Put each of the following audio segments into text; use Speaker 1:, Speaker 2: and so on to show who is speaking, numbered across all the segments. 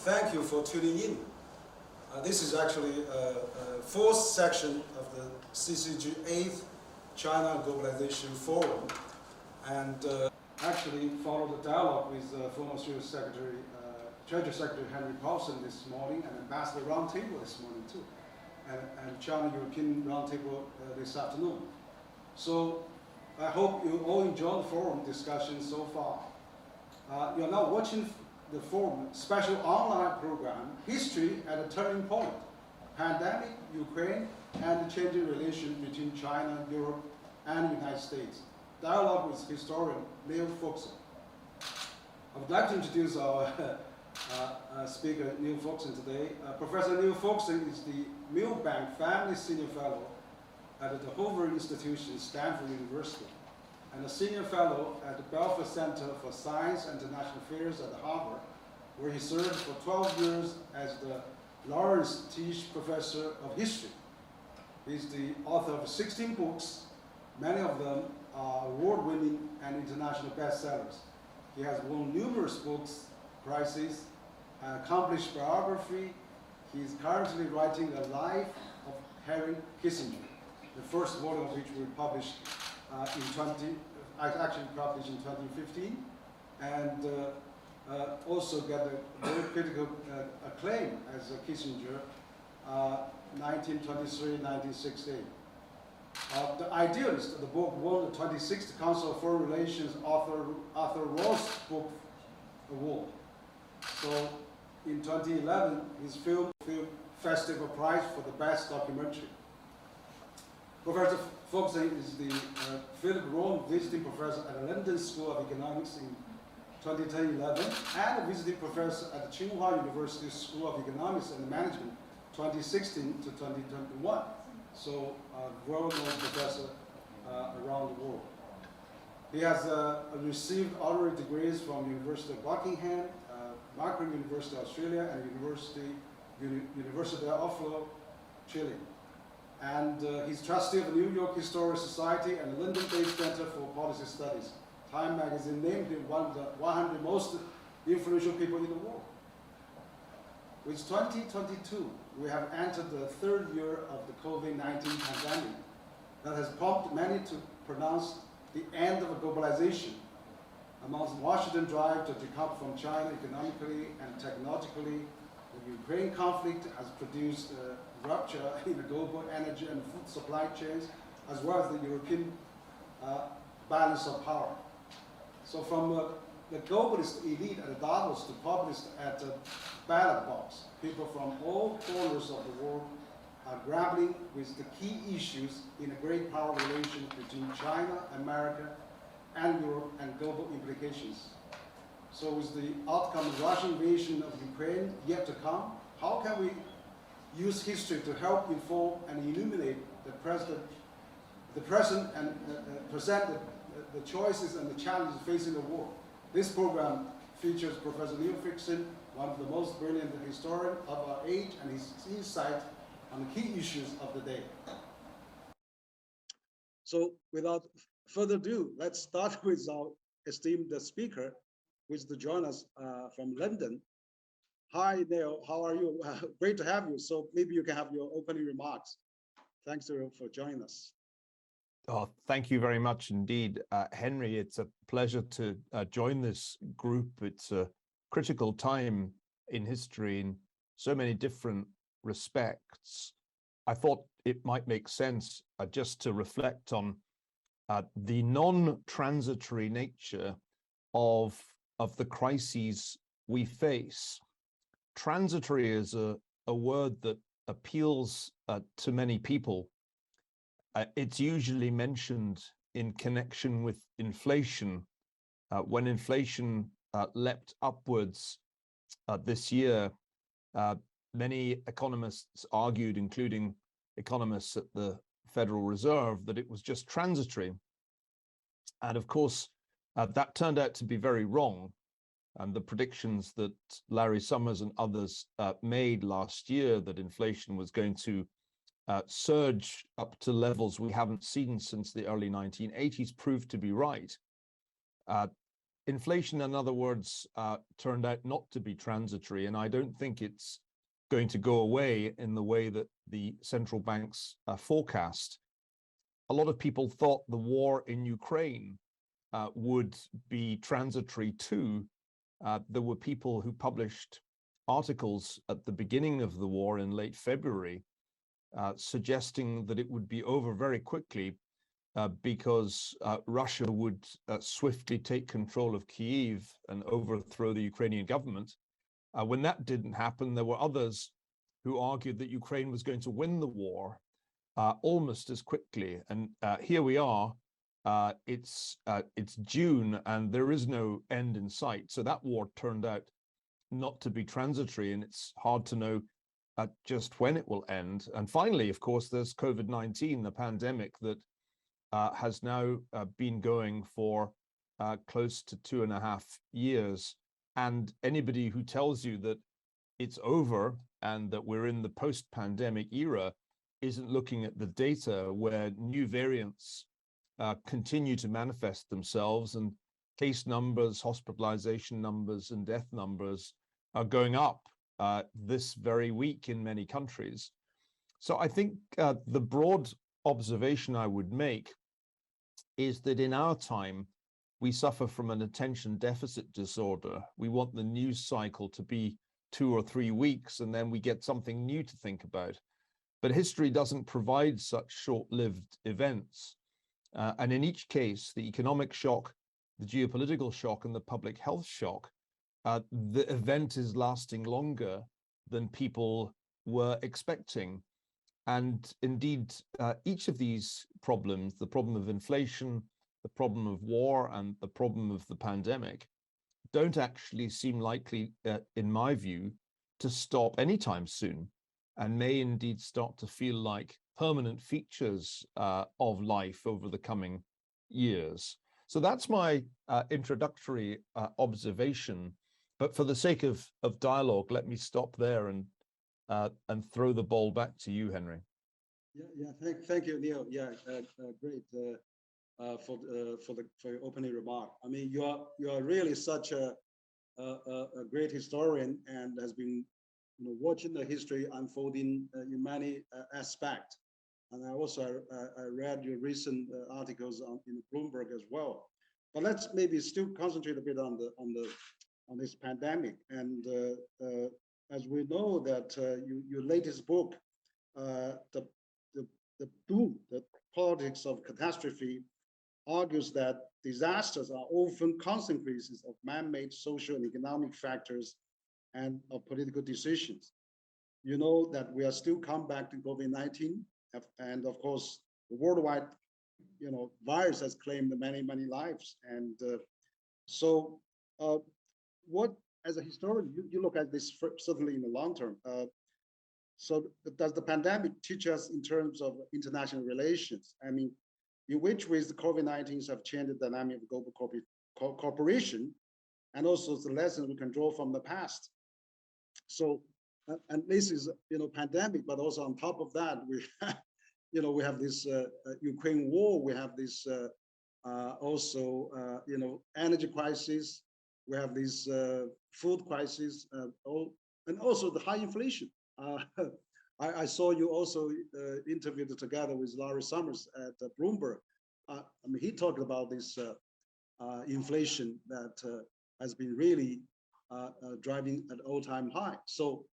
Speaker 1: thank you for tuning in. This is actually a fourth section of the CCG 8th China Globalization Forum, and actually followed the dialogue with former Treasury Secretary Henry Paulson this morning, and Ambassador Roundtable this morning too, and China-European Roundtable this afternoon. So I hope you all enjoy the forum discussion so far. You're now watching the forum special online program, History at a Turning Point, Pandemic, Ukraine, and the changing relation between China, Europe, and the United States. Dialogue with historian Niall Ferguson. I would like to introduce our speaker, Niall Ferguson, today. Professor Niall Ferguson is the Milbank Family Senior Fellow at the Hoover Institution, Stanford University, and a Senior Fellow at the Belfer Center for Science and International Affairs at Harvard, where he served for 12 years as the Lawrence Tisch Professor of History. He's the author of 16 books. Many of them are award-winning and international bestsellers. He has won numerous books, prizes, accomplished biography. He is currently writing a life of Henry Kissinger, the first volume of which we published actually published in 2015, and also got a very critical acclaim as a Kissinger, 1923-1968. The Idealist, the book won the 26th Council of Foreign Relations Arthur Ross Book Award. So in 2011, his film Festival Prize for the Best Documentary. Professor Ferguson is the Philip Rowan Visiting Professor at the London School of Economics in 2010-11, and a Visiting Professor at the Tsinghua University School of Economics and Management 2016 to 2021. So a well-known professor around the world. He has received honorary degrees from University of Buckingham, Macquarie University, Australia, and University of Oslo, Chile. And he's trustee of the New York Historical Society and the London-based Center for Policy Studies. Time magazine named him one of the 100 most influential people in the world. With 2022, we have entered the third year of the COVID-19 pandemic that has prompted many to pronounce the end of globalization. Amongst Washington's drive to decouple from China economically and technologically, the Ukraine conflict has produced a rupture in the global energy and food supply chains, as well as the European balance of power. So from the globalist elite at Davos to populist at the ballot box, people from all corners of the world are grappling with the key issues in a great power relation between China, America, and Europe, and global implications. So with the outcome of the Russian invasion of Ukraine yet to come, how can we use history to help inform and illuminate the present and present the choices and the challenges facing the world? This program features Professor Niall Ferguson, one of the most brilliant historians of our age, and his insight on the key issues of the day. So without further ado, let's start with our esteemed speaker, who is to join us from London. Hi, Niall, how are you? Great to have you. So maybe you can have your opening remarks. Thanks for joining us.
Speaker 2: Oh, thank you very much indeed, Henry. It's a pleasure to join this group. It's a critical time in history in so many different respects. I thought it might make sense just to reflect on the non-transitory nature of the crises we face. Transitory is a word that appeals to many people. It's usually mentioned in connection with inflation. When inflation leapt upwards this year, many economists argued, including economists at the Federal Reserve, that it was just transitory. And of course, that turned out to be very wrong. And the predictions that Larry Summers and others made last year, that inflation was going to surge up to levels we haven't seen since the early 1980s, proved to be right. inflation, in other words, turned out not to be transitory, and I don't think it's going to go away in the way that the central banks forecast. A lot of people thought the war in Ukraine would be transitory too. There were people who published articles at the beginning of the war in late February suggesting that it would be over very quickly because Russia would swiftly take control of Kyiv and overthrow the Ukrainian government. When that didn't happen, there were others who argued that Ukraine was going to win the war almost as quickly. And here we are. It's June and there is no end in sight. So that war turned out not to be transitory, and it's hard to know just when it will end. And finally, of course, there's COVID-19, the pandemic that has now been going for close to 2.5 years. And anybody who tells you that it's over and that we're in the post-pandemic era isn't looking at the data where new variants continue to manifest themselves, and case numbers, hospitalization numbers, and death numbers are going up this very week in many countries. So I think the broad observation I would make is that in our time, we suffer from an attention deficit disorder. We want the news cycle to be 2 or 3 weeks, and then we get something new to think about. But history doesn't provide such short-lived events. And in each case, the economic shock, the geopolitical shock, and the public health shock, the event is lasting longer than people were expecting. And indeed, each of these problems, the problem of inflation, the problem of war, and the problem of the pandemic, don't actually seem likely, in my view, to stop anytime soon, and may indeed start to feel like permanent features of life over the coming years. So that's my introductory observation. But for the sake of dialogue, let me stop there and throw the ball back to you, Henry.
Speaker 1: Thank you, Neil. Great for your opening remark. I mean, you are really such a great historian and has been watching the history unfolding in many aspects. And I also I read your recent articles in Bloomberg as well. But let's maybe still concentrate a bit on this pandemic. And as we know that your latest book, the Doom, the Politics of Catastrophe, argues that disasters are often consequences of man-made social and economic factors and of political decisions. You know that we are still come back to COVID-19, and of course, the worldwide, virus has claimed many lives. And so, what as a historian you look at this certainly in the long term. So, does the pandemic teach us in terms of international relations? I mean, in which ways the COVID-19 have changed the dynamic of global cooperation, and also the lessons we can draw from the past. So, and this is pandemic, but also on top of that, we we have this Ukraine war, we have this also energy crisis, we have this food crisis, and also the high inflation. I saw you also interviewed together with Larry Summers at Bloomberg. I mean, he talked about this inflation that has been really driving an all-time high. So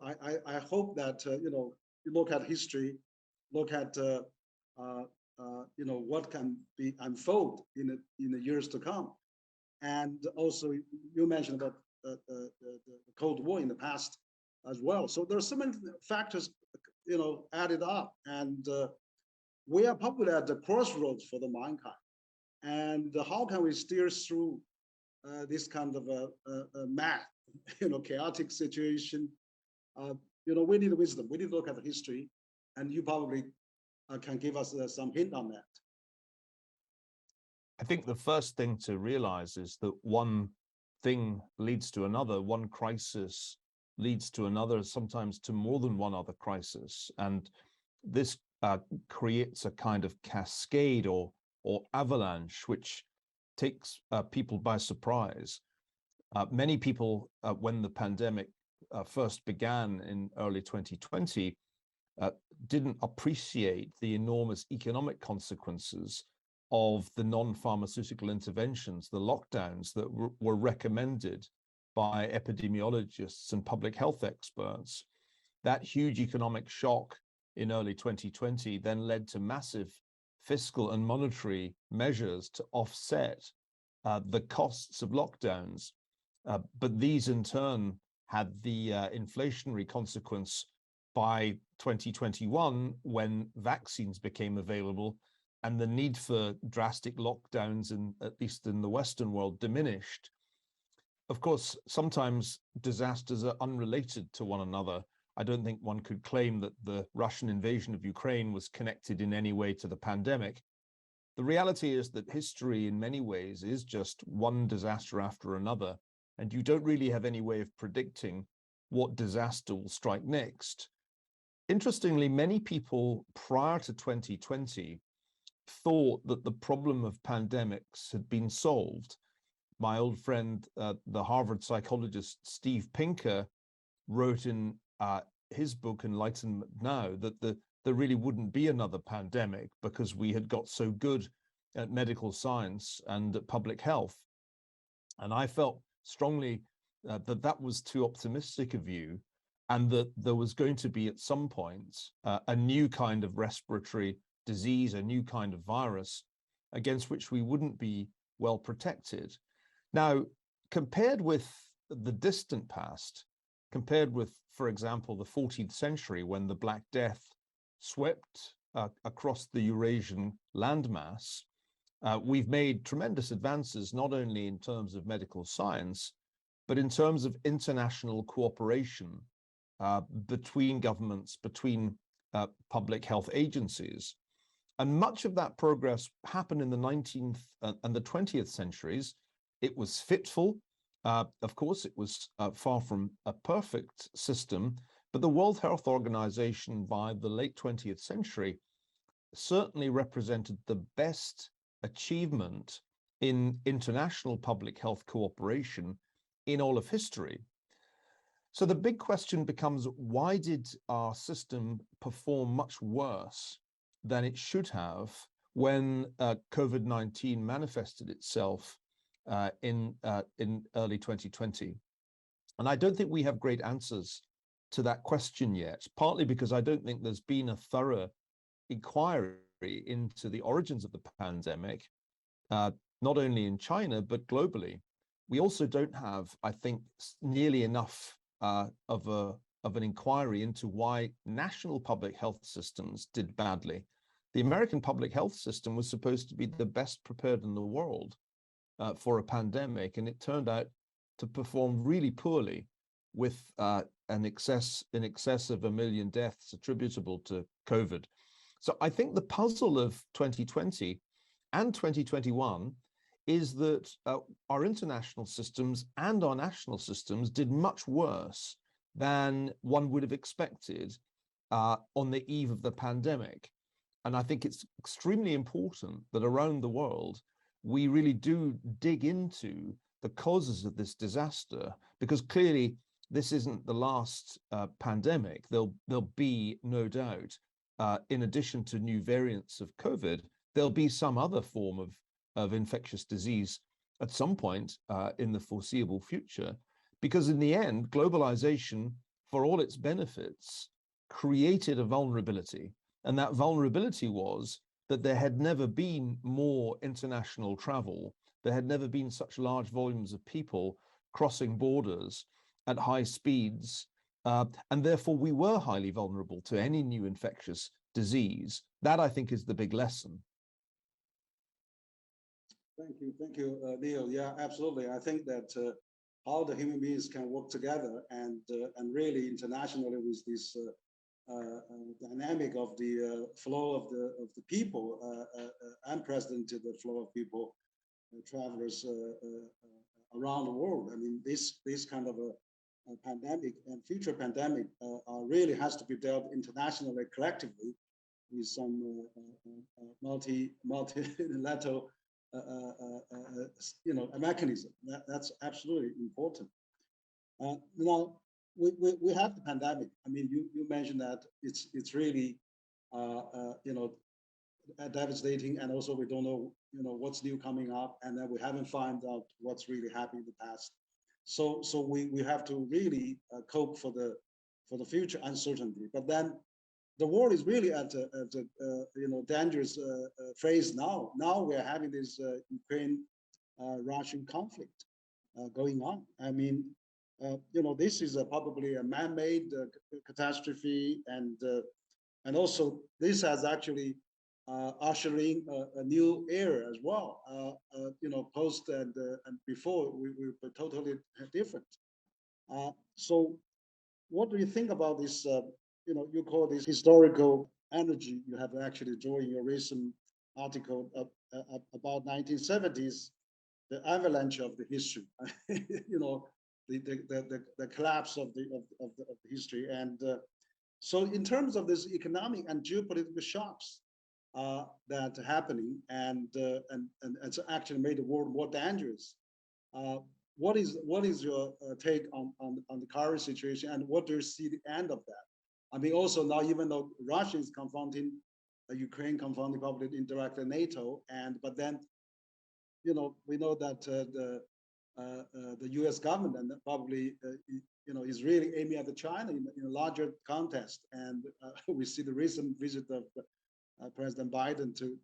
Speaker 1: I hope that you look at history, look at what can be unfold in the years to come, and also you mentioned about the Cold War in the past as well. So there are so many factors added up, and we are probably at the crossroads for the mankind. And how can we steer through this kind of a mad, chaotic situation? We need wisdom. We need to look at the history, and you probably can give us some hint on that.
Speaker 2: I think the first thing to realize is that one thing leads to another, one crisis leads to another, sometimes to more than one other crisis. And this creates a kind of cascade or avalanche, which takes people by surprise. Many people, when the pandemic first began in early 2020, didn't appreciate the enormous economic consequences of the non-pharmaceutical interventions, the lockdowns that were recommended by epidemiologists and public health experts. That huge economic shock in early 2020 then led to massive fiscal and monetary measures to offset the costs of lockdowns. But these in turn had the inflationary consequence by 2021 when vaccines became available and the need for drastic lockdowns, at least in the Western world, diminished. Of course, sometimes disasters are unrelated to one another. I don't think one could claim that the Russian invasion of Ukraine was connected in any way to the pandemic. The reality is that history in many ways is just one disaster after another, and you don't really have any way of predicting what disaster will strike next. Interestingly, many people prior to 2020 thought that the problem of pandemics had been solved. My old friend, the Harvard psychologist Steve Pinker, wrote in his book Enlightenment Now that there really wouldn't be another pandemic because we had got so good at medical science and at public health. And I felt strongly that was too optimistic a view, and that there was going to be at some point a new kind of respiratory disease, a new kind of virus against which we wouldn't be well protected. Now, compared with the distant past, compared with, for example, the 14th century when the Black Death swept across the Eurasian landmass, we've made tremendous advances, not only in terms of medical science, but in terms of international cooperation between governments, between public health agencies. And much of that progress happened in the 19th and the 20th centuries. It was fitful. Of course, it was far from a perfect system, but the World Health Organization by the late 20th century certainly represented the best achievement in international public health cooperation in all of history. So the big question becomes, why did our system perform much worse than it should have when COVID-19 manifested itself in early 2020? And I don't think we have great answers to that question yet, partly because I don't think there's been a thorough inquiry into the origins of the pandemic, not only in China, but globally. We also don't have, I think, nearly enough of an inquiry into why national public health systems did badly. The American public health system was supposed to be the best prepared in the world for a pandemic, and it turned out to perform really poorly, with in excess of 1 million deaths attributable to COVID. So I think the puzzle of 2020 and 2021 is that our international systems and our national systems did much worse than one would have expected on the eve of the pandemic. And I think it's extremely important that around the world, we really do dig into the causes of this disaster, because clearly this isn't the last pandemic. There'll be, no doubt, in addition to new variants of COVID, there'll be some other form of infectious disease at some point in the foreseeable future, because in the end, globalization, for all its benefits, created a vulnerability. And that vulnerability was that there had never been more international travel. There had never been such large volumes of people crossing borders at high speeds. And therefore, we were highly vulnerable to any new infectious disease. That, I think, is the big lesson.
Speaker 1: Thank you, Neil. Yeah, absolutely. I think that how the human beings can work together and really internationally with this dynamic of the flow of the people, unprecedented flow of people, travelers around the world. I mean, this kind of a pandemic and future pandemic really has to be dealt internationally, collectively, with some multilateral a mechanism. That's absolutely important. Now we have the pandemic. I mean, you mentioned that it's really devastating, and also we don't know what's new coming up, and then we haven't found out what's really happened in the past. So we have to really cope for the future uncertainty. But then the world is really at a dangerous phase now. Now we're having this Ukraine-Russian conflict going on. I mean, this is probably a man-made catastrophe, and also this has actually ushering a new era as well. Post and before we were totally different. So, what do you think about this? You call this historical energy. You have actually drawn your recent article about 1970s, the avalanche of the history. The collapse of the history. And so, in terms of this economic and geopolitical shocks that are happening, and it's actually made the world more dangerous. What is your take on the current situation, and what do you see the end of that? I mean, also now, even though Russia is confronting Ukraine, confronting probably indirectly NATO, but then, we know that the U.S. government and probably is really aiming at China in a larger context, and we see the recent visit of President Biden to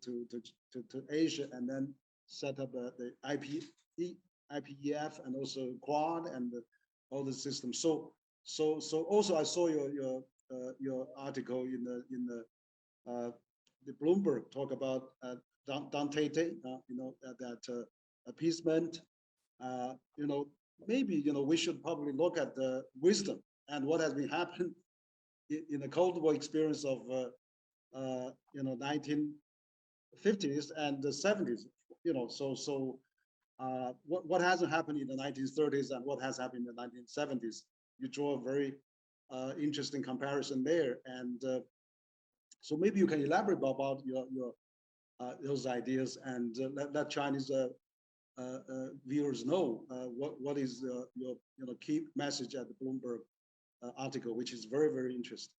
Speaker 1: Asia, and then set up the IPEF and also Quad and all the systems. So also I saw your article in the Bloomberg talk about Dante, that appeasement. Maybe we should probably look at the wisdom and what has been happened in the Cold War experience of 1950s and the 70s. What hasn't happened in the 1930s and what has happened in the 1970s? You draw a very interesting comparison there, and so maybe you can elaborate about your those ideas, and let Chinese viewers know what is your key message at the Bloomberg article, which is very, very interesting.